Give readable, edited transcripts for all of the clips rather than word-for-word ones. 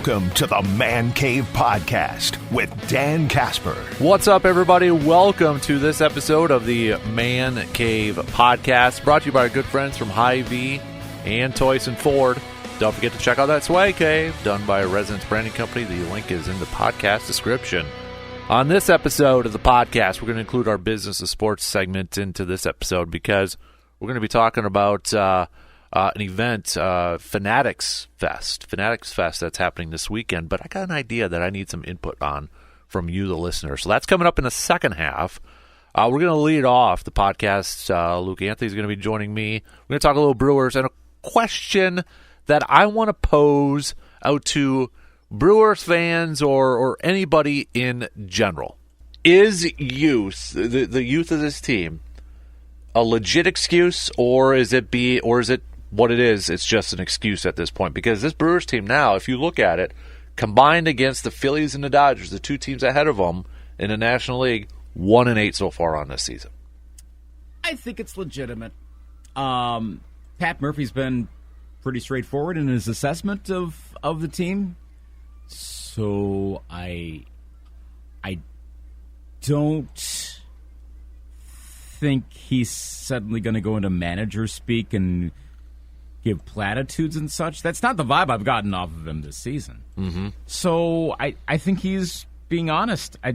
Welcome to the Man Cave Podcast with Dan Casper. What's up, everybody? Welcome to this episode of the Man Cave Podcast, brought to you by our good friends from Hy-Vee and Toyson Ford. Don't forget to check out that Swag Cave, done by a Residence Branding Company. The link is in the podcast description. On this episode of the podcast, we're going to include our business and sports segment into this episode because we're going to be talking about an event, Fanatics Fest that's happening this weekend. But I got an idea that I need some input on from you, the listener. So that's coming up in the second half. We're going to lead off the podcast. Luke Anthony's going to be joining me. We're going to talk a little Brewers and a question that I want to pose out to Brewers fans or anybody in general. Is youth, the youth of this team, a legit excuse, or is it what it is? It's just an excuse at this point, because this Brewers team now, if you look at it, combined against the Phillies and the Dodgers, the two teams ahead of them in the National League, 1-8 so far on this season. I think it's legitimate. Pat Murphy's been pretty straightforward in his assessment of the team, so I don't think he's suddenly going to go into manager speak and give platitudes and such. That's not the vibe I've gotten off of him this season. Mm-hmm. So I think he's being honest. I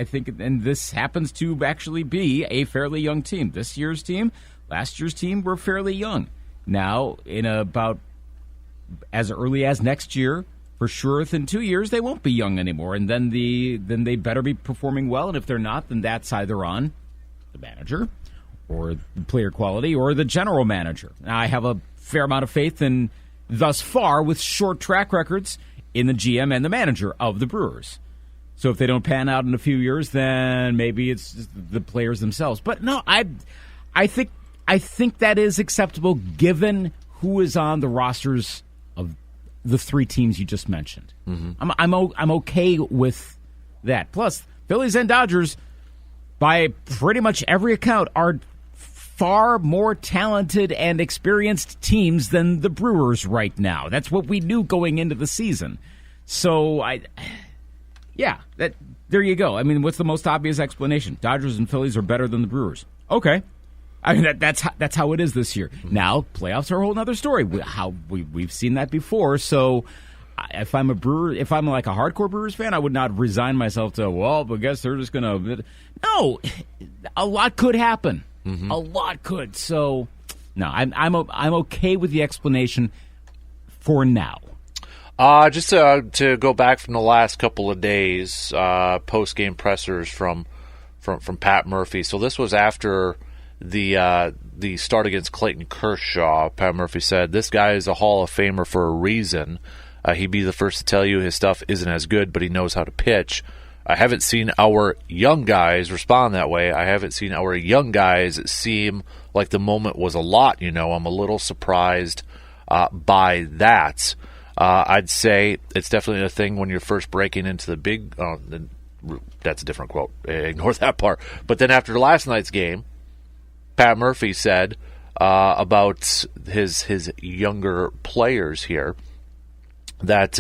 think, and this happens to actually be a fairly young team. This year's team, last year's team were fairly young. Now, in about as early as next year, for sure, within 2 years, they won't be young anymore, and then they better be performing well. And if they're not, then that's either on the manager or the player quality or the general manager. Now, I have a fair amount of faith in, thus far, with short track records, in the GM and the manager of the Brewers. So if they don't pan out in a few years, then maybe it's just the players themselves. But no, I think that is acceptable given who is on the rosters of the three teams you just mentioned. Mm-hmm. I'm okay with that. Plus, Phillies and Dodgers, by pretty much every account, are far more talented and experienced teams than the Brewers right now. That's what we knew going into the season. So, there you go. I mean, what's the most obvious explanation? Dodgers and Phillies are better than the Brewers. Okay. I mean, that's how it is this year. Now, playoffs are a whole other story. We've seen that before. So, if I'm like a hardcore Brewers fan, I would not resign myself to, well, I guess they're just going to. No, a lot could happen. Mm-hmm. A lot could. So, no, I'm okay with the explanation for now. Just to go back from the last couple of days, post-game pressers from Pat Murphy. So this was after the start against Clayton Kershaw. Pat Murphy said, "This guy is a Hall of Famer for a reason. He'd be the first to tell you his stuff isn't as good, but he knows how to pitch. I haven't seen our young guys respond that way. I haven't seen our young guys seem like the moment was a lot. I'm a little surprised by that. I'd say it's definitely a thing when you're first breaking into the big that's a different quote. Ignore that part. But then after last night's game, Pat Murphy said about his younger players here that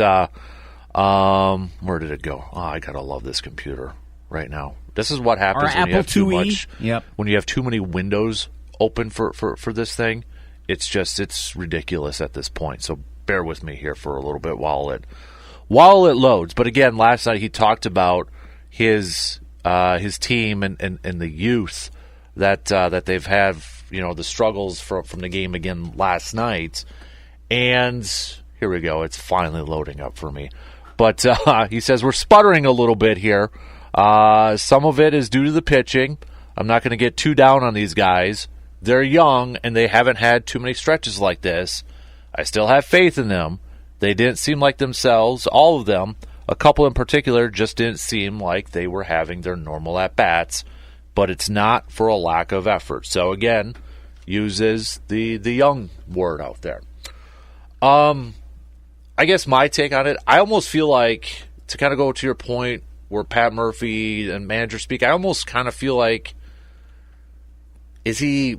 where did it go? Oh, I gotta love this computer right now. This is what happens when you have too much. Yep. When you have too many windows open for this thing, it's ridiculous at this point. So bear with me here for a little bit while it loads. But again, last night he talked about his team and the youth that they've had, the struggles from the game again last night. And here we go. It's finally loading up for me. But he says we're sputtering a little bit here. Some of it is due to the pitching. I'm not going to get too down on these guys. They're young, and they haven't had too many stretches like this. I still have faith in them. They didn't seem like themselves, all of them. A couple in particular just didn't seem like they were having their normal at-bats. But it's not for a lack of effort. So, again, uses the young word out there. I guess my take on it, I almost feel like, to kind of go to your point where Pat Murphy and manager speak, I almost kind of feel like, is he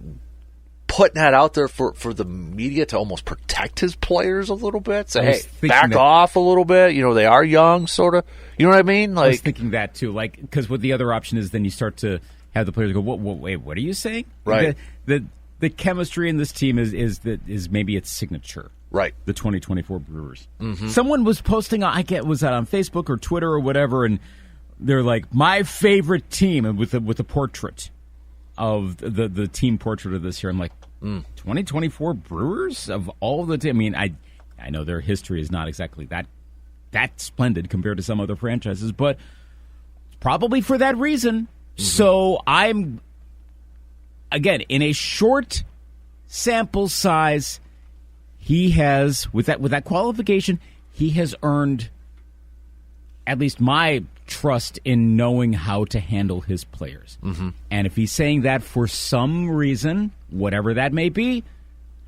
putting that out there for the media to almost protect his players a little bit. Say, hey, back that, off a little bit. They are young, sort of. You know what I mean? I was thinking that too. Because what the other option is, then you start to have the players go, wait, what are you saying? Right. The chemistry in this team is maybe its signature. Right. The 2024 Brewers. Mm-hmm. Someone was posting, was that on Facebook or Twitter or whatever, and they're like, my favorite team, and with a portrait of the team portrait of this year. I'm like, 2024 Brewers of all the team. I mean, I know their history is not exactly that splendid compared to some other franchises, but probably for that reason. Mm-hmm. So I'm, again, in a short sample size, he has, with that qualification, he has earned at least my trust in knowing how to handle his players. Mm-hmm. And if he's saying that for some reason, whatever that may be,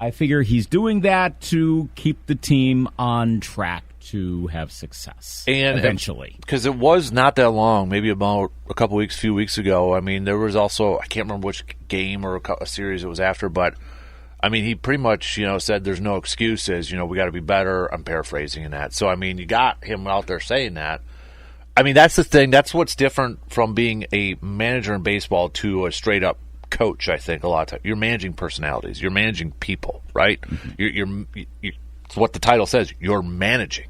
I figure he's doing that to keep the team on track to have success and eventually. Because it was not that long, maybe about a few weeks ago. I mean, there was also, I can't remember which game or a series it was after, but I mean, he pretty much, said there's no excuses. We got to be better. I'm paraphrasing in that. So, I mean, you got him out there saying that. I mean, that's the thing. That's what's different from being a manager in baseball to a straight-up coach, I think, a lot of times. You're managing personalities. You're managing people, right? Mm-hmm. It's what the title says. You're managing.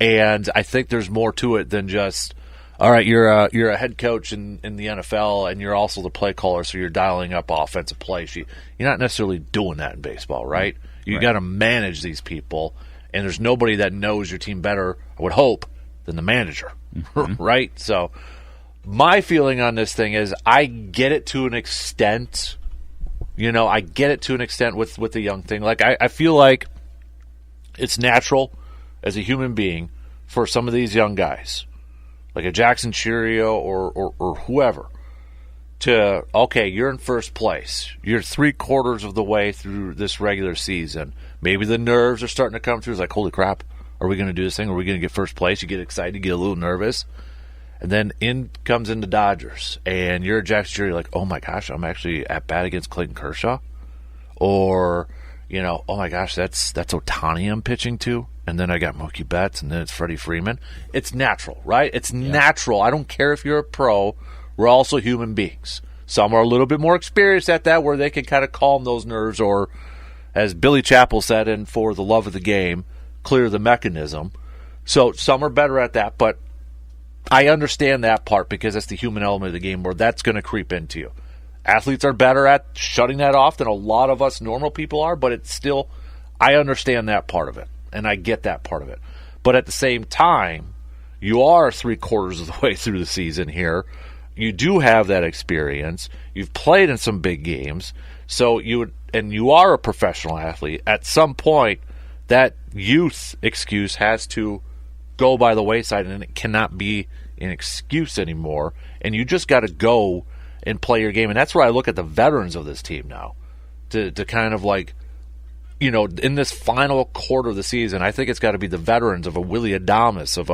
And I think there's more to it than just, all right, you're a head coach in the NFL, and you're also the play caller, so you're dialing up offensive plays. You're not necessarily doing that in baseball, right? You got to manage these people, and there's nobody that knows your team better, I would hope, than the manager, right? So my feeling on this thing is I get it to an extent. I get it to an extent with the young thing. Like, I feel like it's natural as a human being for some of these young guys, like a Jackson Cheerio or whoever, to, okay, you're in first place. You're 3/4 of the way through this regular season. Maybe the nerves are starting to come through. It's like, holy crap, are we going to do this thing? Are we going to get first place? You get excited, you get a little nervous. And then in comes in the Dodgers, and you're a Jackson Cheerio, like, oh my gosh, I'm actually at bat against Clayton Kershaw. Or, oh my gosh, that's Ohtani I'm pitching to. And then I got Mookie Betts, and then it's Freddie Freeman. It's natural, right? It's natural. I don't care if you're a pro. We're also human beings. Some are a little bit more experienced at that, where they can kind of calm those nerves, or, as Billy Chappell said in For the Love of the Game, clear the mechanism. So some are better at that, but I understand that part because that's the human element of the game where that's going to creep into you. Athletes are better at shutting that off than a lot of us normal people are, but it's still, I understand that part of it, and I get that part of it. But at the same time, you are 3/4 of the way through the season here. You do have that experience. You've played in some big games, so you are a professional athlete. At some point, that youth excuse has to go by the wayside, and it cannot be an excuse anymore. And you just got to go and play your game. And that's where I look at the veterans of this team now, to kind of like, in this final quarter of the season, I think it's got to be the veterans of a Willie Adames, of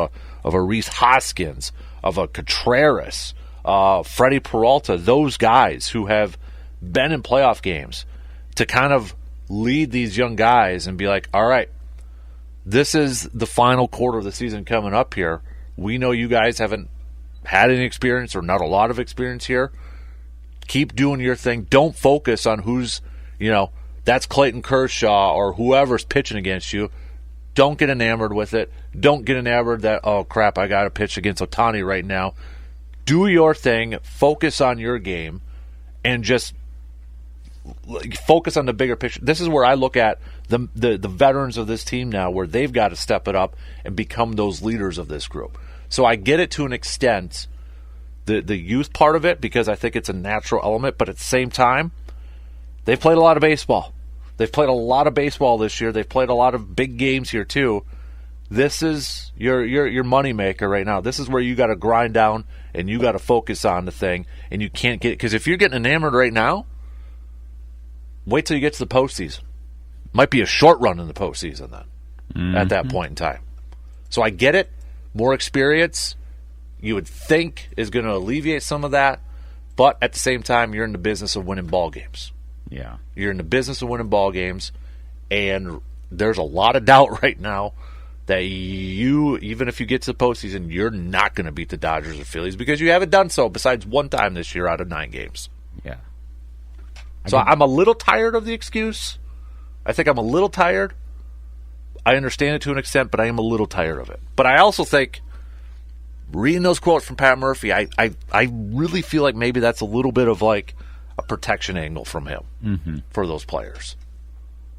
a Rhys Hoskins, of a Contreras, Freddie Peralta, those guys who have been in playoff games, to kind of lead these young guys and be like, all right, this is the final quarter of the season coming up here. We know you guys haven't had any experience, or not a lot of experience here. Keep doing your thing. Don't focus on who's, that's Clayton Kershaw or whoever's pitching against you. Don't get enamored with it. Don't get enamored that, oh crap, I got to pitch against Ohtani right now. Do your thing. Focus on your game, and just focus on the bigger picture. This is where I look at the veterans of this team now, where they've got to step it up and become those leaders of this group. So I get it to an extent, the youth part of it, because I think it's a natural element, but at the same time, they've played a lot of baseball. They've played a lot of baseball this year. They've played a lot of big games here too. This is your moneymaker right now. This is where you got to grind down and you got to focus on the thing, and you can't get, because if you're getting enamored right now, wait till you get to the postseason. Might be a short run in the postseason then, at that point in time. So I get it. More experience, you would think, is going to alleviate some of that, but at the same time, you're in the business of winning ball games. Yeah. You're in the business of winning ball games, and there's a lot of doubt right now that you, even if you get to the postseason, you're not going to beat the Dodgers or Phillies because you haven't done so besides one time this year out of 9 games. Yeah. So I'm a little tired of the excuse. I think I'm a little tired. I understand it to an extent, but I am a little tired of it. But I also think, reading those quotes from Pat Murphy, I really feel like maybe that's a little bit of like a protection angle from him for those players.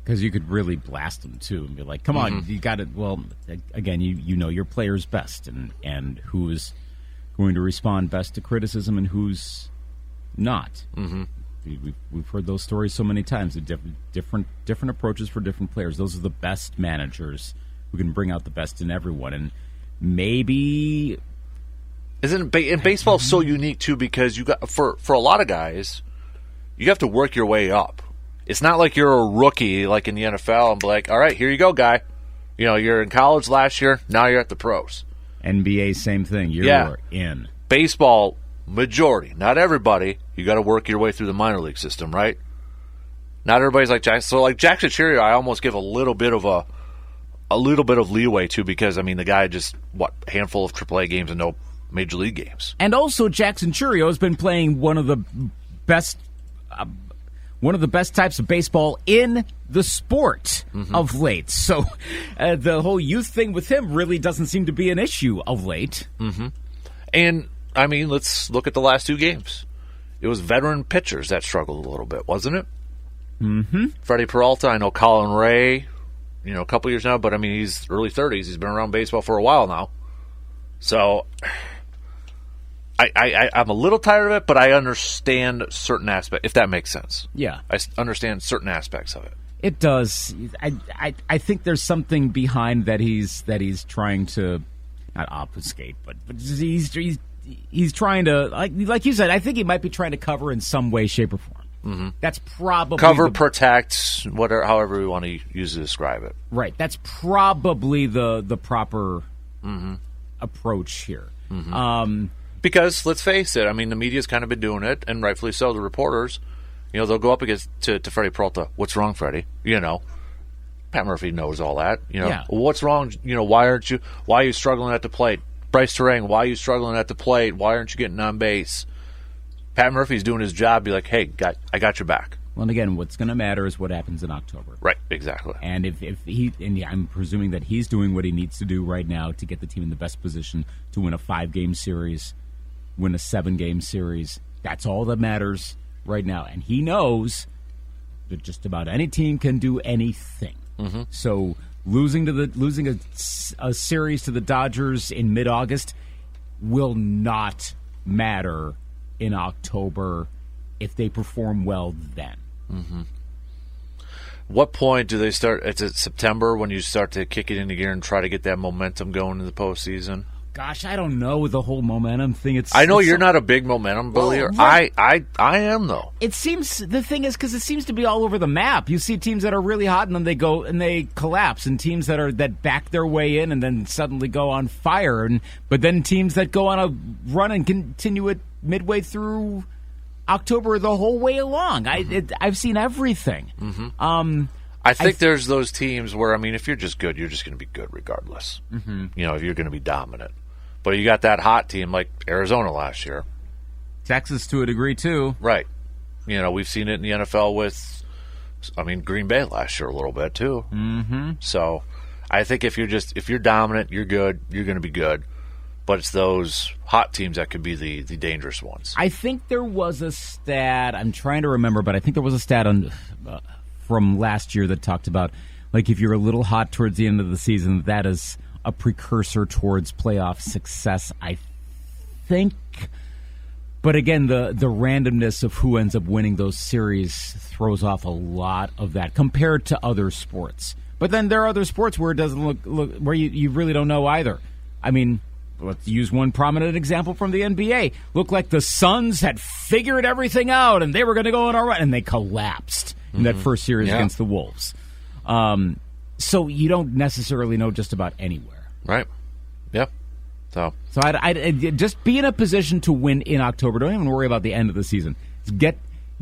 Because you could really blast them, too, and be like, come on, you got it. Well, again, you know your players best and who is going to respond best to criticism and who's not. Mm-hmm. We've heard those stories so many times, the different approaches for different players. Those are the best managers who can bring out the best in everyone. And maybe... And baseball is so unique, too, because you got for a lot of guys, you have to work your way up. It's not like you're a rookie like in the NFL and be like, all right, here you go, guy. You know, you're in college last year, now you're at the pros. NBA, same thing. You're in. Baseball, majority, not everybody. You got to work your way through the minor league system, right? Not everybody's like Jackson. So like Jackson Chirio, I almost give a little bit of leeway to because I mean the guy just a handful of AAA games and no major league games. And also Jackson Chirio has been playing one of the best types of baseball in the sport of late. So the whole youth thing with him really doesn't seem to be an issue of late. Mm-hmm. And, I mean, let's look at the last 2 games. It was veteran pitchers that struggled a little bit, wasn't it? Mm-hmm. Freddie Peralta, I know Colin Ray, a couple years now, but, I mean, he's early 30s. He's been around baseball for a while now. So... I'm a little tired of it, but I understand certain aspects, if that makes sense. Yeah. I understand certain aspects of it. It does. I think there's something behind that he's trying to, not obfuscate, but he's trying to, like you said, I think he might be trying to cover in some way, shape, or form. Mm-hmm. That's probably... protect, however we want to use to describe it. Right. That's probably the proper approach here. Mm-hmm. Because, let's face it, I mean, the media's kind of been doing it, and rightfully so, the reporters, they'll go up against to Freddie Peralta. What's wrong, Freddie? Pat Murphy knows all that. Yeah. What's wrong? Why are you struggling at the plate? Bryce Terang, why are you struggling at the plate? Why aren't you getting on base? Pat Murphy's doing his job. Be like, hey, I got your back. Well, and again, what's going to matter is what happens in October. Right, exactly. And if he, I'm presuming that he's doing what he needs to do right now to get the team in the best position to win a 5-game series, win a 7-game series. That's all that matters right now. And he knows that just about any team can do anything. Mm-hmm. So losing a series to the Dodgers in mid-August will not matter in October if they perform well then. Mm-hmm. What point do they start? Is it September when you start to kick it into gear and try to get that momentum going in the postseason? Gosh, I don't know with the whole momentum thing. I know you're not a big momentum believer. Right. I am though. It seems the thing is because it seems to be all over the map. You see teams that are really hot and then they go and they collapse, and teams that back their way in and then suddenly go on fire, but then teams that go on a run and continue it midway through October the whole way along. I've seen everything. Mm-hmm. I think there's those teams where, I mean, if you're just good, you're just going to be good regardless. Mm-hmm. If you're going to be dominant. But you got that hot team like Arizona last year. Texas to a degree, too. Right. We've seen it in the NFL with, Green Bay last year a little bit, too. Mm-hmm. So I think if you're dominant, you're good, you're going to be good. But it's those hot teams that could be the dangerous ones. I think there was a stat, I'm trying to remember, but I think there was a stat on from last year that talked about, like, if you're a little hot towards the end of the season, that is a precursor towards playoff success, I think. But again, the randomness of who ends up winning those series throws off a lot of that compared to other sports. But then there are other sports where it doesn't look where you really don't know either. I mean, let's use one prominent example from the NBA. Looked like the Suns had figured everything out and they were going to go on a run, and they collapsed in that first series against the Wolves. So you don't necessarily know just about anywhere. Right. Yep. So I just be in a position to win in October. Don't even worry about the end of the season. Get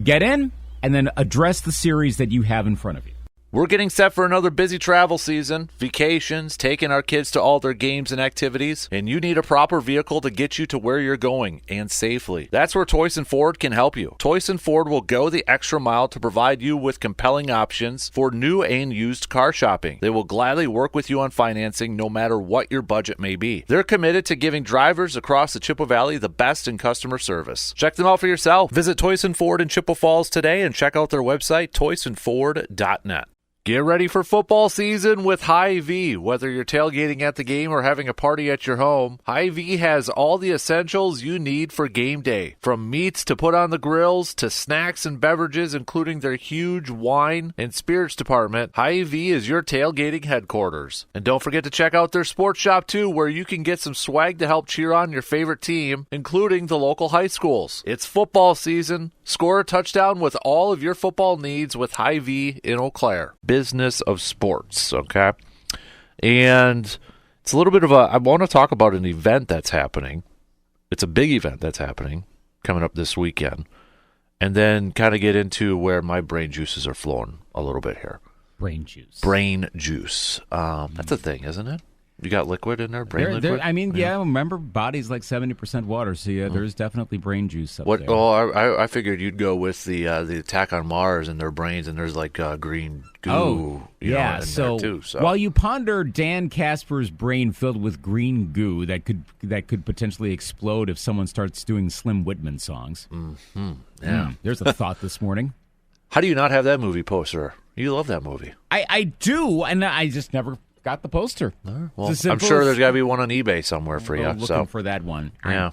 in, and then address the series that you have in front of you. We're getting set for another busy travel season, vacations, taking our kids to all their games and activities, and you need a proper vehicle to get you to where you're going and safely. That's where Toyson Ford can help you. Toyson Ford will go the extra mile to provide you with compelling options for new and used car shopping. They will gladly work with you on financing no matter what your budget may be. They're committed to giving drivers across the Chippewa Valley the best in customer service. Check them out for yourself. Visit Toyson Ford in Chippewa Falls today and check out their website, toysonford.net. Get ready for football season with Hy-Vee. Whether you're tailgating at the game or having a party at your home, Hy-Vee has all the essentials you need for game day. From meats to put on the grills to snacks and beverages, including their huge wine and spirits department, Hy-Vee is your tailgating headquarters. And don't forget to check out their sports shop too, where you can get some swag to help cheer on your favorite team, including the local high schools. It's football season. Score a touchdown with all of your football needs with Hy-Vee in Eau Claire. Business of sports, okay? And it's a little bit of I want to talk about an event that's happening. It's a big event that's happening coming up this weekend. And then kind of get into where my brain juices are flowing a little bit here. Brain juice. Brain juice. That's a thing, isn't it? You got liquid in there, brain liquid? Remember, body's like 70% water, so yeah, there's definitely brain juice up there. Oh, I figured you'd go with the Attack on Mars and their brains, and there's like green goo in there too. So while you ponder Dan Casper's brain filled with green goo that could potentially explode if someone starts doing Slim Whitman songs. Mm-hmm. Yeah. There's a thought this morning. How do you not have that movie poster? You love that movie. I do, and I just never got the poster. Well, I'm sure there's got to be one on eBay somewhere for you. Looking for that one. Yeah.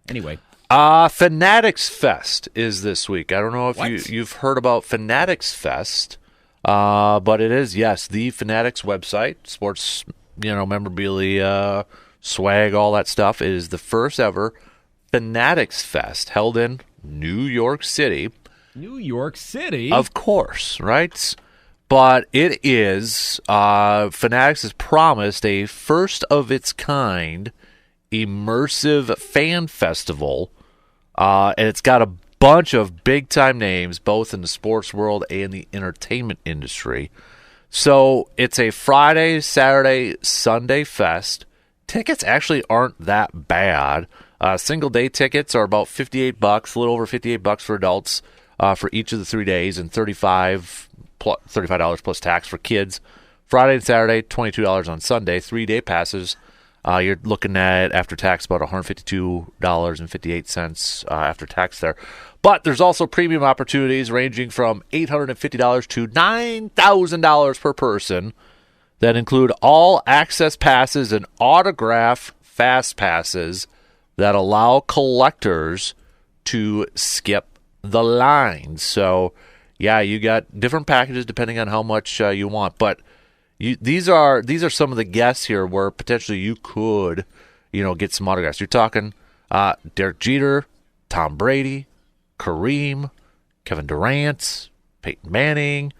Anyway. Fanatics Fest is this week. I don't know if you've heard about Fanatics Fest, but it is, yes, the Fanatics website, sports, memorabilia, swag, all that stuff. It is the first ever Fanatics Fest held in New York City. New York City? Of course, right? But it is, Fanatics has promised a first-of-its-kind immersive fan festival, and it's got a bunch of big-time names, both in the sports world and the entertainment industry. So it's a Friday, Saturday, Sunday fest. Tickets actually aren't that bad. Single-day tickets are about $58, a little over $58 for adults for each of the 3 days, and $35 plus tax for kids. Friday and Saturday, $22 on Sunday. 3-day passes, you're looking at, after tax, about $152.58 after tax there. But there's also premium opportunities ranging from $850 to $9,000 per person that include all access passes and autograph fast passes that allow collectors to skip the line. So yeah, you got different packages depending on how much you want, but these are some of the guests here where potentially you could, get some autographs. You're talking Derek Jeter, Tom Brady, Kareem, Kevin Durant, Peyton Manning,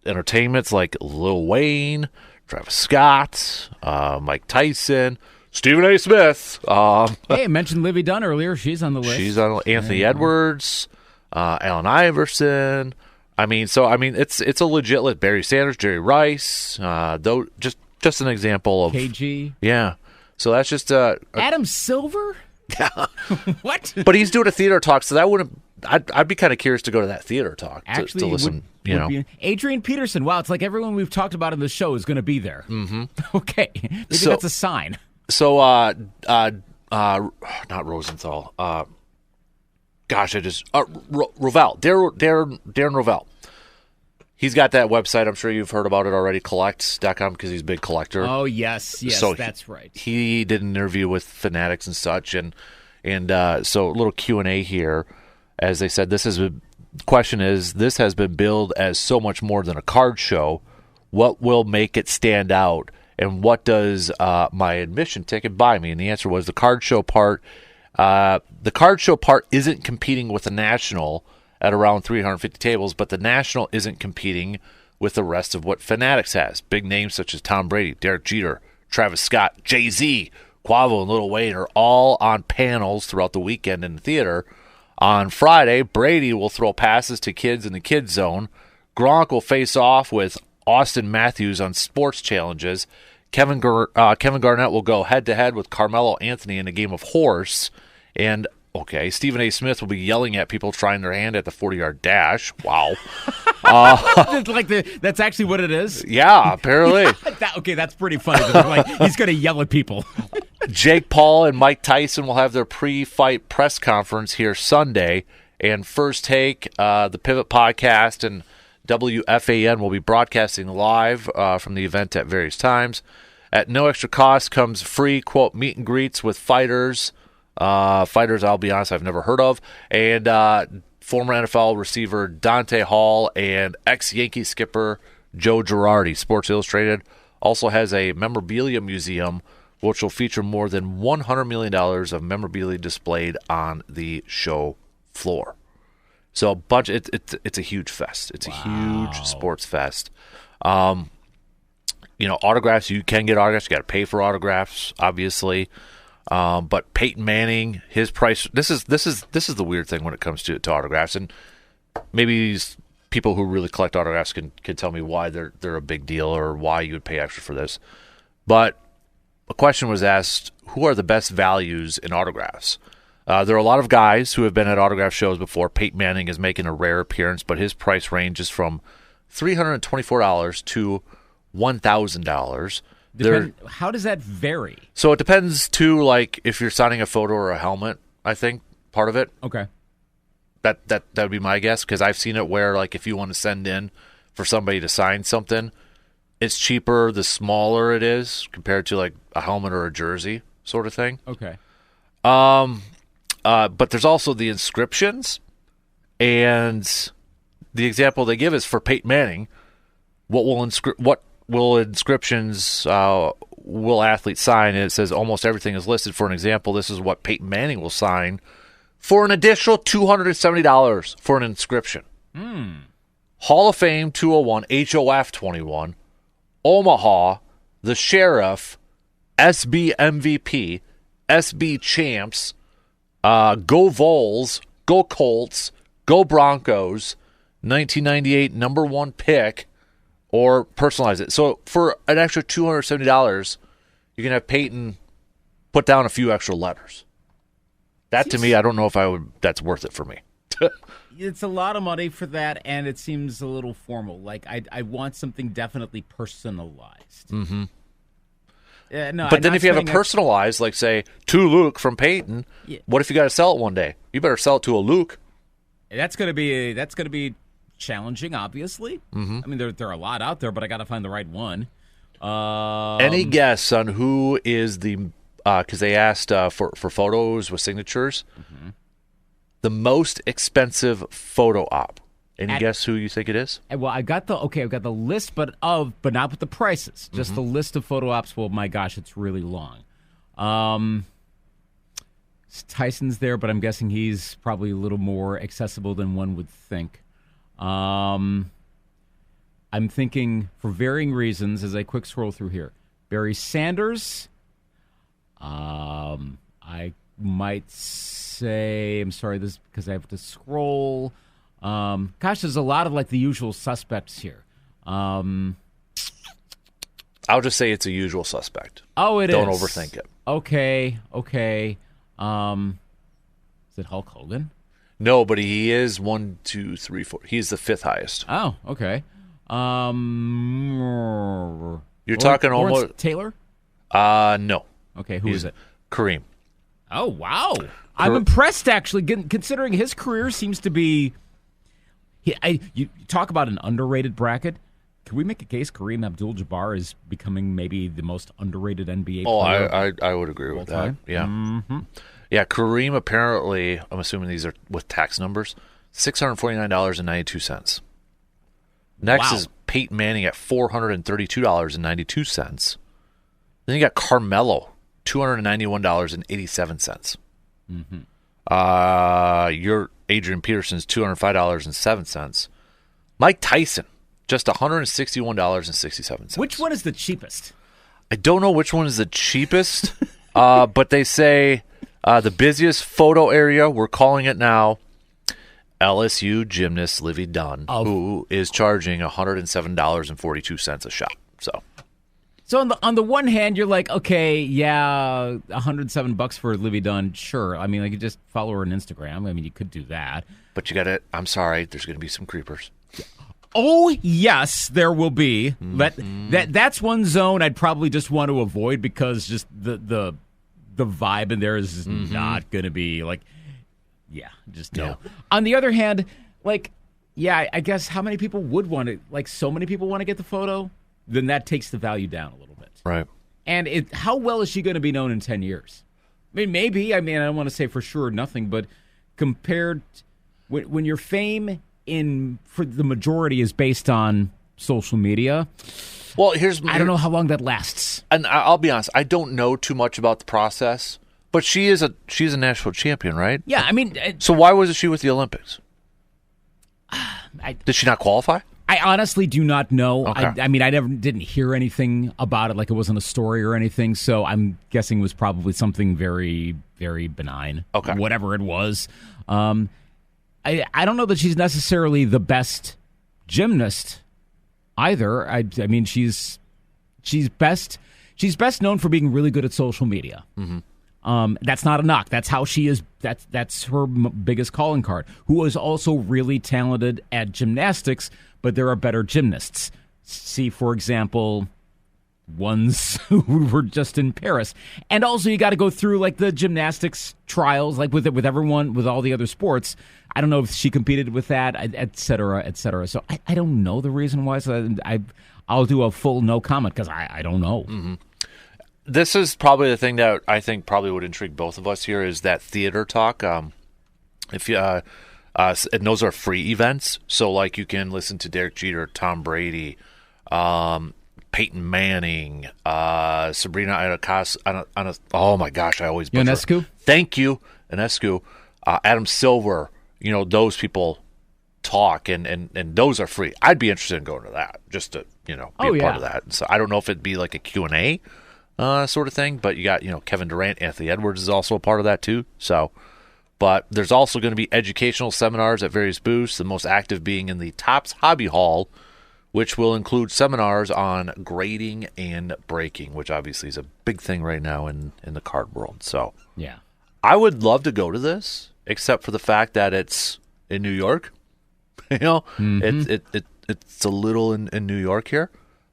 entertainments like Lil Wayne, Travis Scott, Mike Tyson, Stephen A. Smith. Hey, I mentioned Livy Dunn earlier. She's on the list. She's on Anthony Edwards. Allen Iverson. It's a legit list. Barry Sanders, Jerry Rice. Though just an example of KG. Yeah. So that's just Adam Silver. Yeah. What? But he's doing a theater talk, so that wouldn't. I'd be kind of curious to go to that theater talk to listen. Adrian Peterson. Wow, it's like everyone we've talked about in the show is going to be there. Mm-hmm. Okay, maybe that's a sign. So not Rosenthal. Rovell, Darren Rovell. He's got that website. I'm sure you've heard about it already, collect.com, because he's a big collector. Oh, yes, so that's right. He did an interview with Fanatics and such, and so a little Q&A here. As they said, this has been billed as so much more than a card show. What will make it stand out, and what does my admission ticket buy me? And the answer was the card show part. The card show part isn't competing with the National at around 350 tables, but the National isn't competing with the rest of what Fanatics has. Big names such as Tom Brady, Derek Jeter, Travis Scott, Jay-Z, Quavo, and Lil Wayne are all on panels throughout the weekend in the theater. On Friday, Brady will throw passes to kids in the kids zone. Gronk will face off with Austin Matthews on sports challenges. Kevin Garnett will go head-to-head with Carmelo Anthony in a game of horse. And, Stephen A. Smith will be yelling at people trying their hand at the 40-yard dash. Wow. That's actually what it is? Yeah, apparently. That's pretty funny. He's going to yell at people. Jake Paul and Mike Tyson will have their pre-fight press conference here Sunday. And First Take, the Pivot Podcast, and WFAN will be broadcasting live from the event at various times. At no extra cost comes free, quote, meet and greets with fighters. Fighters, I'll be honest, I've never heard of. And former NFL receiver Dante Hall and ex-Yankee skipper Joe Girardi. Sports Illustrated also has a memorabilia museum, which will feature more than $100 million of memorabilia displayed on the show floor. So it's a huge fest. It's a huge sports fest. Autographs, you can get autographs. You got to pay for autographs, obviously. But Peyton Manning, his price. This is the weird thing when it comes to autographs, and maybe people who really collect autographs can tell me why they're a big deal or why you would pay extra for this. But a question was asked: who are the best values in autographs? There are a lot of guys who have been at autograph shows before. Peyton Manning is making a rare appearance, but his price ranges from $324 to $1,000. How does that vary? So it depends, too, like if you're signing a photo or a helmet, I think, part of it. Okay. That would be my guess, because I've seen it where, like, if you want to send in for somebody to sign something, it's cheaper the smaller it is compared to, like, a helmet or a jersey sort of thing. Okay. But there's also the inscriptions, and the example they give is for Peyton Manning. What will inscriptions will athletes sign? And it says almost everything is listed. For an example, this is what Peyton Manning will sign for an additional $270 for an inscription. Hall of Fame 201, HOF 21, Omaha, the Sheriff, SB MVP, SB Champs, Go Vols, Go Colts, Go Broncos, 1998 number one pick, or personalize it. So for an extra $270, you can have Peyton put down a few extra letters. That to me, I don't know if that's worth it for me. It's a lot of money for that, and it seems a little formal. Like, I want something definitely personalized. Mm-hmm. No, but then if you have a personalized, like, say, to Luke from Peyton, what if you got to sell it one day? You better sell it to a Luke. That's going to be challenging, obviously. Mm-hmm. I mean, there are a lot out there, but I got to find the right one. Any guess on who is the? Because they asked for photos with signatures. Mm-hmm. The most expensive photo op. Any guess who you think it is? Well, I've got the list, but not with the prices. Just the list of photo ops. Well, my gosh, it's really long. Tyson's there, but I'm guessing he's probably a little more accessible than one would think. I'm thinking, for varying reasons, as I quick scroll through here, Barry Sanders. I might say, I'm sorry, this is because I have to scroll. There's a lot of like the usual suspects here. I'll just say it's a usual suspect. Oh, Don't overthink it. Okay. Is it Hulk Hogan? No, but he is 1, 2, 3, 4. He's the fifth highest. Oh, okay. You're talking Lawrence almost Taylor? No. Okay, who is it? Kareem. Oh, wow. I'm impressed, actually, considering his career seems to be... You talk about an underrated bracket. Can we make a case Kareem Abdul-Jabbar is becoming maybe the most underrated NBA player? Oh, I would agree with that. Yeah. Mm-hmm. Yeah, Kareem apparently, I'm assuming these are with tax numbers, $649.92. Next is Peyton Manning at $432.92. Then you got Carmelo, $291.87. Mm-hmm. Your Adrian Peterson's $205.07. Mike Tyson, just $161.67. Which one is the cheapest? I don't know which one is the cheapest, but they say the busiest photo area, we're calling it now, LSU gymnast Livy Dunn, who is charging $107.42 a shot. So on the one hand, you're like, okay, yeah, $107 for Livy Dunn, sure. I mean, like, you just follow her on Instagram. I mean, you could do that. But you got to, I'm sorry, there's going to be some creepers. Oh, yes, there will be. That's one zone I'd probably just want to avoid because just the vibe in there is not going to be like, just no. Yeah. On the other hand, like, I guess how many people would want to, like, so many people want to get the photo? Then that takes the value down a little bit. Right. And how well is she going to be known in 10 years? I mean, maybe. I mean, I don't want to say for sure nothing, but compared when your fame for the majority is based on social media, well, I don't know how long that lasts. And I'll be honest, I don't know too much about the process, but she's a national champion, right? Yeah, I mean, so why wasn't she with the Olympics? Did she not qualify? I honestly do not know. Okay. I mean, I didn't hear anything about it, like it wasn't a story or anything, so I'm guessing it was probably something very, very benign. Okay. Whatever it was. I don't know that she's necessarily the best gymnast either. I mean, she's best known for being really good at social media. Mm-hmm. That's not a knock. That's how she is. That's her biggest calling card. Who is also really talented at gymnastics, but there are better gymnasts. See, for example, ones who were just in Paris. And also you got to go through like the gymnastics trials, like with everyone, with all the other sports. I don't know if she competed with that, et cetera, et cetera. So I don't know the reason why. So I'll do a full no comment because I don't know. Mm-hmm. This is probably the thing that I think probably would intrigue both of us here is that theater talk. If you and those are free events, so like you can listen to Derek Jeter, Tom Brady, Peyton Manning, Sabrina Ionescu. Oh my gosh, I always butcher. Ionescu? Thank you, Ionescu. Adam Silver. You know, those people talk, and those are free. I'd be interested in going to that just to be a part of that. So I don't know if it'd be like a Q&A sort of thing, but you got Kevin Durant, Anthony Edwards is also a part of that too. So. But there's also going to be educational seminars at various booths, the most active being in the Tops Hobby Hall, which will include seminars on grading and breaking, which obviously is a big thing right now in the card world. So yeah, I would love to go to this, except for the fact that it's in New York. Mm-hmm. It's a little in New York here.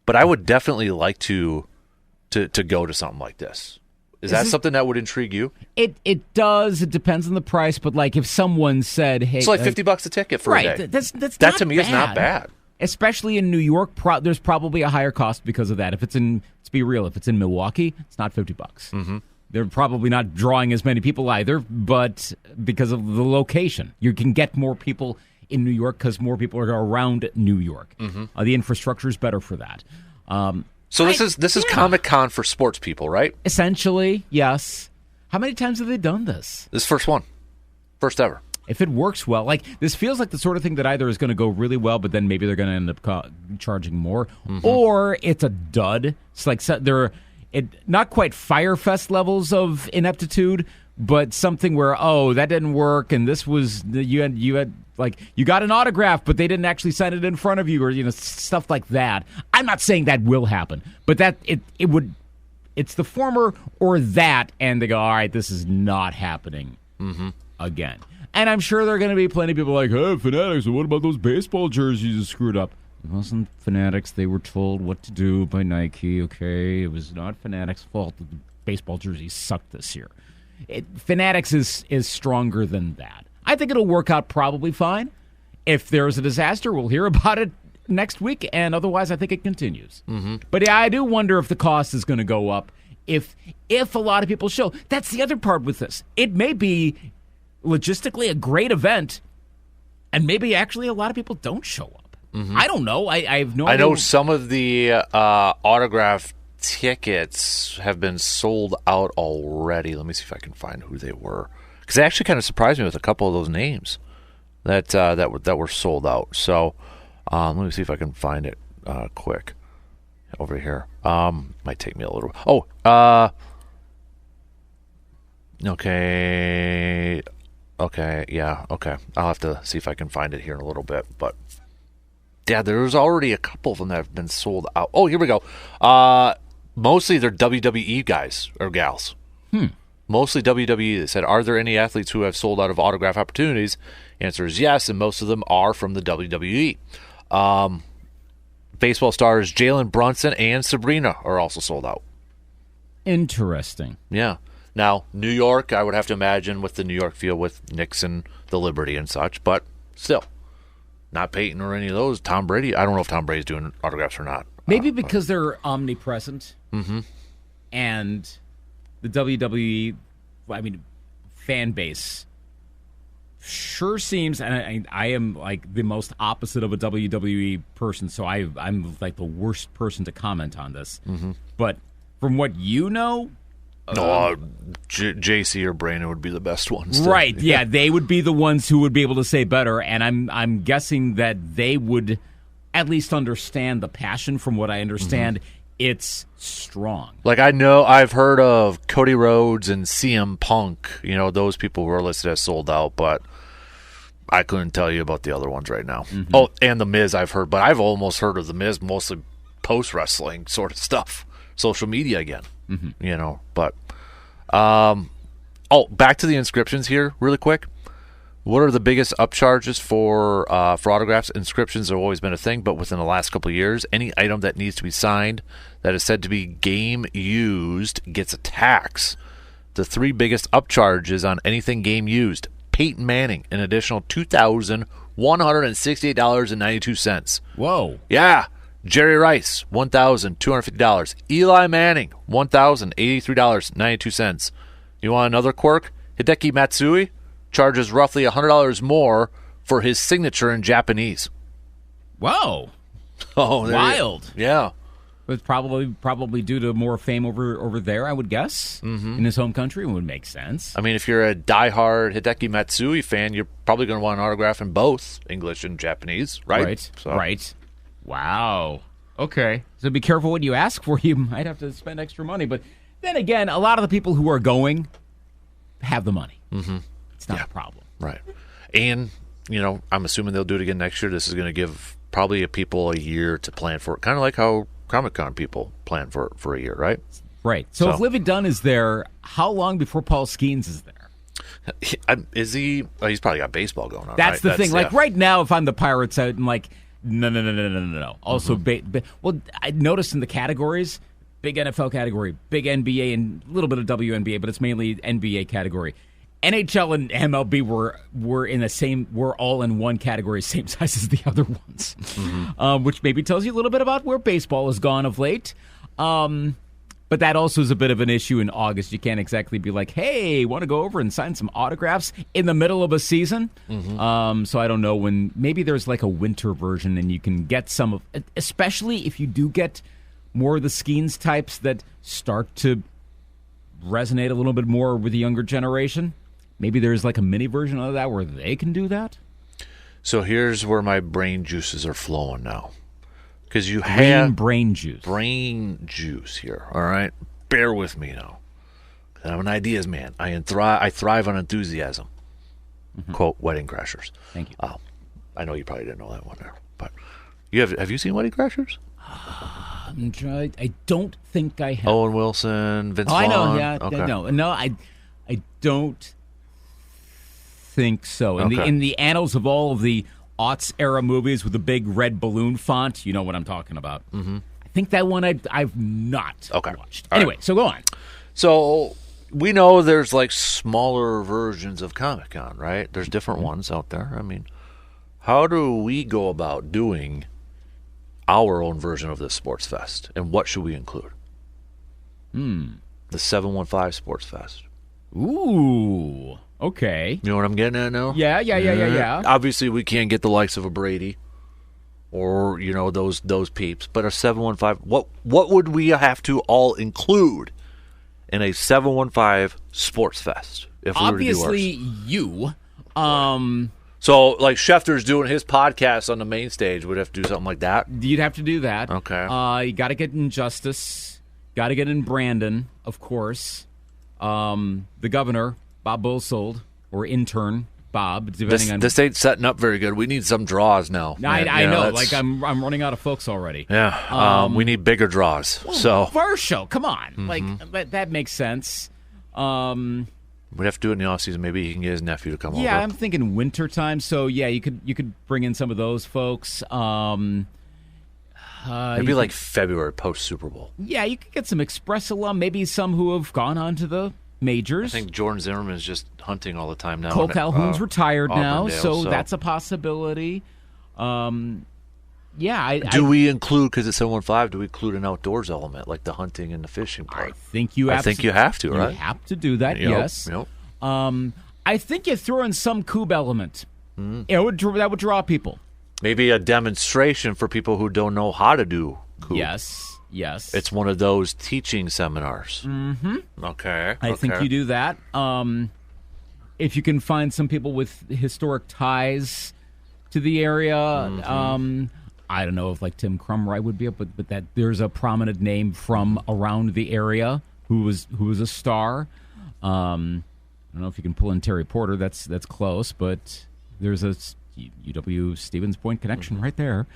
But I would definitely like to go to something like this. Is that something that would intrigue you? It does. It depends on the price, but like if someone said, "Hey, it's like $50 a ticket for a day." That's that to me is not bad. Especially in New York, there's probably a higher cost because of that. Let's be real. If it's in Milwaukee, it's not $50. Mm-hmm. They're probably not drawing as many people either, but because of the location, you can get more people in New York because more people are around New York. Mm-hmm. The infrastructure is better for that. So this is Comic-Con for sports people, right? Essentially, yes. How many times have they done this? This first one. First ever. If it works well, like this feels like the sort of thing that either is going to go really well, but then maybe they're going to end up charging more, or it's a dud. It's like they're not quite Fyre Fest levels of ineptitude, but something where that didn't work, and this was you had like you got an autograph, but they didn't actually sign it in front of you, or stuff like that. I'm not saying that will happen, but that it would. It's the former or that, and they go, all right, this is not happening again. And I'm sure there are going to be plenty of people like, hey, Fanatics, what about those baseball jerseys you screwed up? It wasn't Fanatics. They were told what to do by Nike, okay? It was not Fanatics' fault that the baseball jerseys sucked this year. Fanatics is stronger than that. I think it'll work out probably fine. If there's a disaster, we'll hear about it next week, and otherwise I think it continues. Mm-hmm. But yeah, I do wonder if the cost is going to go up if a lot of people show. That's the other part with this. It may be logistically a great event, and maybe actually a lot of people don't show up. Mm-hmm. I don't know. I have no idea. I know some of the autograph tickets have been sold out already. Let me see if I can find who they were, because it actually kind of surprised me with a couple of those names that were sold out. So let me see if I can find it quick over here. Might take me a little. Okay. Okay, yeah, okay. I'll have to see if I can find it here in a little bit. But, yeah, there's already a couple of them that have been sold out. Oh, here we go. Mostly they're WWE guys or gals. Mostly WWE. They said, are there any athletes who have sold out of autograph opportunities? Answer is yes, and most of them are from the WWE. Baseball stars Jalen Brunson and Sabrina are also sold out. Interesting. Yeah. Now, New York, I would have to imagine with the New York feel with Nixon, the Liberty and such, but still, not Peyton or any of those. Tom Brady, I don't know if Tom Brady's doing autographs or not. Maybe because they're omnipresent. And the WWE, fan base sure seems, and I am like the most opposite of a WWE person, so I'm like the worst person to comment on this. But from what you know, JC or Brandon would be the best ones. Right, yeah, they would be the ones who would be able to say better, and I'm guessing that they would at least understand the passion. From what I understand, it's strong. Like, I know I've heard of Cody Rhodes and CM Punk, those people who are listed as sold out, but I couldn't tell you about the other ones right now. Oh, and The Miz I've heard, but I've almost heard of The Miz mostly post-wrestling sort of stuff. Social media again, but back to the inscriptions here really quick. What are the biggest upcharges for autographs? Inscriptions have always been a thing, but within the last couple of years, any item that needs to be signed that is said to be game used gets a tax. The three biggest upcharges on anything game used: Peyton Manning, an additional $2,168.92. Whoa. Yeah. Jerry Rice, $1,250. Eli Manning, $1,083.92. You want another quirk? Hideki Matsui charges roughly $100 more for his signature in Japanese. Whoa. Oh, wild. Yeah. It's probably due to more fame over there, I would guess. In his home country, it would make sense. I mean, if you're a diehard Hideki Matsui fan, you're probably going to want an autograph in both English and Japanese, right? Right. Wow. Okay. So be careful what you ask for. You might have to spend extra money. But then again, a lot of the people who are going have the money. It's not a problem. Right. And, I'm assuming they'll do it again next year. This is going to give probably people a year to plan for it. Kind of like how Comic-Con people plan for a year, right? Right. So if Livy Dunn is there, how long before Paul Skeens is there? Is he? He's probably got baseball going on. That's right? the thing. Like right now, if I'm the Pirates, I'm like, no. Also, I noticed in the categories, big NFL category, big NBA, and a little bit of WNBA, but it's mainly NBA category. NHL and MLB were in the same. We're all in one category, same size as the other ones, which maybe tells you a little bit about where baseball has gone of late. But that also is a bit of an issue in August. You can't exactly be like, hey, want to go over and sign some autographs in the middle of a season? So I don't know when. Maybe there's like a winter version and you can get some of, especially if you do get more of the Skeens types that start to resonate a little bit more with the younger generation. Maybe there's like a mini version of that where they can do that. So here's where my brain juices are flowing now. Because you have brain juice here, all right? Bear with me now. I'm an ideas man. I thrive on enthusiasm. Quote, Wedding Crashers. Thank you. I know you probably didn't know that one there. But have you seen Wedding Crashers? I don't think I have. Owen Wilson, Vince Vaughn? I know, yeah. Okay. No, I don't think so. In the annals of all of the aughts era movies with the big red balloon font, you know what I'm talking about. I think that one I've not watched. Anyway, so go on. So we know there's like smaller versions of Comic-Con, right? There's different ones out there. I mean, how do we go about doing our own version of this Sports Fest, and what should we include? The 715 Sports Fest. Ooh, okay. You know what I'm getting at now? Yeah. Obviously, we can't get the likes of a Brady or, those peeps, but a 715, what would we have to all include in a 715 Sports Fest if we Obviously, were to do ours? you. So, like Schefter's doing his podcast on the main stage, would have to do something like that? You'd have to do that. Okay. You got to get in Justice. Got to get in Brandon, of course. The governor, Bob Bosold. or intern Bob, depending on. This ain't setting up very good. We need some draws now. I know. Like I'm running out of folks already. Yeah. We need bigger draws. So first show, come on, like that makes sense. We'd have to do it in the offseason. Maybe he can get his nephew to come over. Yeah, I'm thinking wintertime. So yeah, you could bring in some of those folks. Maybe like February post Super Bowl. Yeah, you could get some Express alum, maybe some who have gone on to the majors. I think Jordan Zimmerman is just hunting all the time now. Cole Calhoun's retired now, Auburndale, so that's a possibility. Do we include, because it's 715, do we include an outdoors element like the hunting and the fishing part? I think you have to, right? You have to do that, yes. Yep. I think you throw in some Coob element. That would draw people. Maybe a demonstration for people who don't know how to do Coob. Yes. It's one of those teaching seminars. Mm-hmm. Okay. I think you do that. If you can find some people with historic ties to the area, I don't know if like Tim Crumright would be up, but that there's a prominent name from around the area who was a star. I don't know if you can pull in Terry Porter. That's close, but there's a UW Stevens Point connection right there.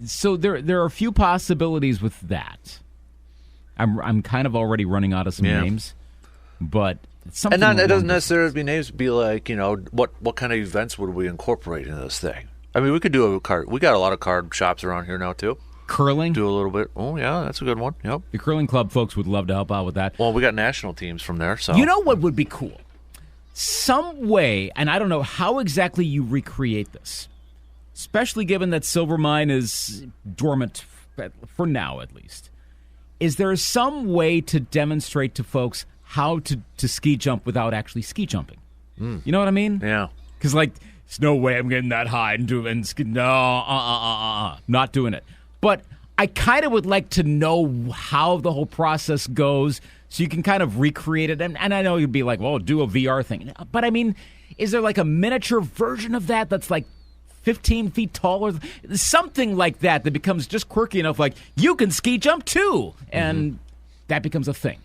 So there are a few possibilities with that. I'm kind of already running out of some names, but something. And it doesn't necessarily be names. Be like, what kind of events would we incorporate into this thing? I mean, we could do a card. We got a lot of card shops around here now too. Curling? Do a little bit. Oh yeah, that's a good one. Yep. The curling club folks would love to help out with that. Well, we got national teams from there. So you know what would be cool? Some way, and I don't know how exactly you recreate this, especially given that Silver Mine is dormant for now, at least. Is there some way to demonstrate to folks how to ski jump without actually ski jumping? You know what I mean? Yeah. Because like, there's no way I'm getting that high and doing ski. No, not doing it. But I kind of would like to know how the whole process goes, so you can kind of recreate it. And I know you'd be like, well, do a VR thing. But I mean, is there like a miniature version of that's like 15 feet taller? Something like that becomes just quirky enough, like, you can ski jump too. And that becomes a thing.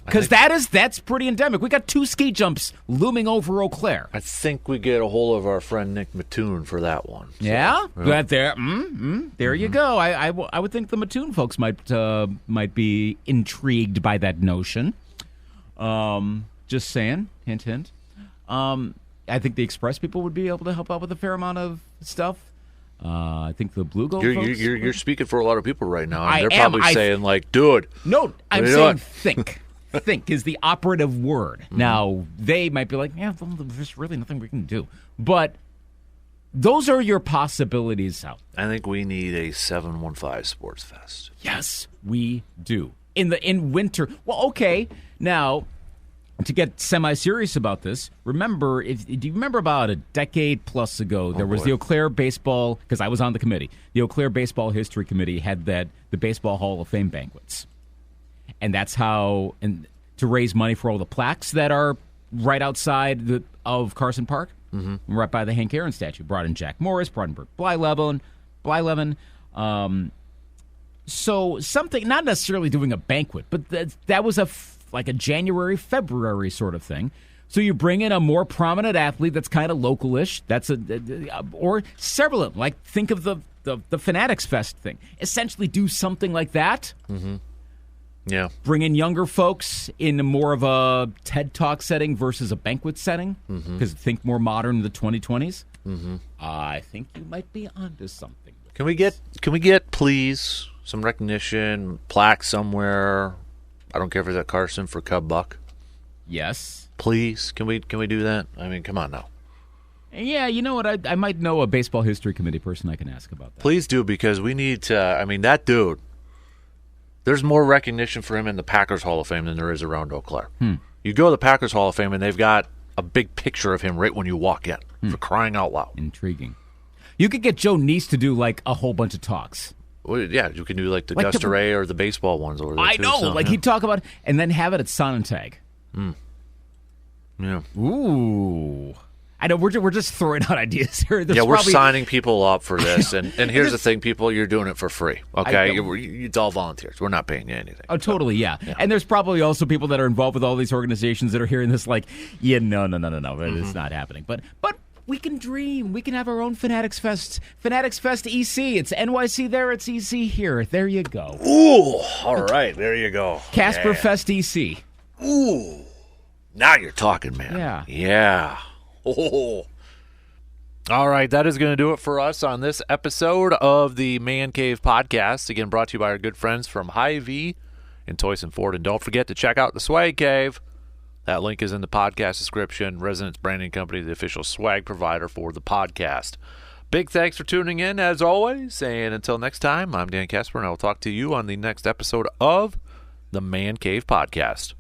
Because that's pretty endemic. We got 2 ski jumps looming over Eau Claire. I think we get a hold of our friend Nick Mattoon for that one. So, yeah? That there. There you go. I would think the Mattoon folks might be intrigued by that notion. Just saying. Hint, hint. I think the Express people would be able to help out with a fair amount of stuff. I think the Blue Gold folks. You're speaking for a lot of people right now. And they're probably saying, like, dude. No, I'm saying think. Think is the operative word. Now, they might be like, yeah, there's really nothing we can do. But those are your possibilities out there. I think we need a 715 Sports Fest. Yes, we do. In winter. Well, okay. Now, to get semi-serious about this, do you remember about a decade plus ago, there was the Eau Claire Baseball, because I was on the committee, the Eau Claire Baseball History Committee had the Baseball Hall of Fame banquets. And that's how, to raise money for all the plaques that are right outside of Carson Park, right by the Hank Aaron statue. Brought in Jack Morris, brought in Bert Blyleven. So something, not necessarily doing a banquet, but that was like a January, February sort of thing. So you bring in a more prominent athlete that's kind of localish. That's or several of them. Like, think of the Fanatics Fest thing. Essentially do something like that. Yeah. Bring in younger folks in more of a TED Talk setting versus a banquet setting, because think more modern in the 2020s. I think you might be onto something. Can we get please some recognition, plaque somewhere? I don't care if it's at Carson for Cub Buck. Yes. Please, can we do that? I mean, come on now. Yeah, you know what? I might know a baseball history committee person I can ask about that. Please do, because we need to. I mean, that dude. There's more recognition for him in the Packers Hall of Fame than there is around Eau Claire. You go to the Packers Hall of Fame, and they've got a big picture of him right when you walk in, for crying out loud. Intriguing. You could get Joe Neese to do, like, a whole bunch of talks. Well, yeah, you can do, like, the Gus Ray or the baseball ones over there, I know. So, he'd talk about it, and then have it at Sonnentag. Yeah. Ooh. I know we're just throwing out ideas here. There's we're probably, signing people up for this. And here's the thing, people, you're doing it for free, okay? It's all volunteers. We're not paying you anything. Oh, totally, yeah. And there's probably also people that are involved with all these organizations that are hearing this like, no, it's not happening. But we can dream. We can have our own Fanatics Fest. Fanatics Fest EC. It's NYC there. It's EC here. There you go. Ooh, all right. There you go. Casper Fest EC. Ooh. Now you're talking, man. Yeah. Yeah. Oh. All right. That is going to do it for us on this episode of the Man Cave Podcast. Again, brought to you by our good friends from Hy-Vee and Toys and Ford. And don't forget to check out the Swag Cave. That link is in the podcast description. Resonance Branding Company, the official swag provider for the podcast. Big thanks for tuning in, as always. And until next time, I'm Dan Casper, and I will talk to you on the next episode of the Man Cave Podcast.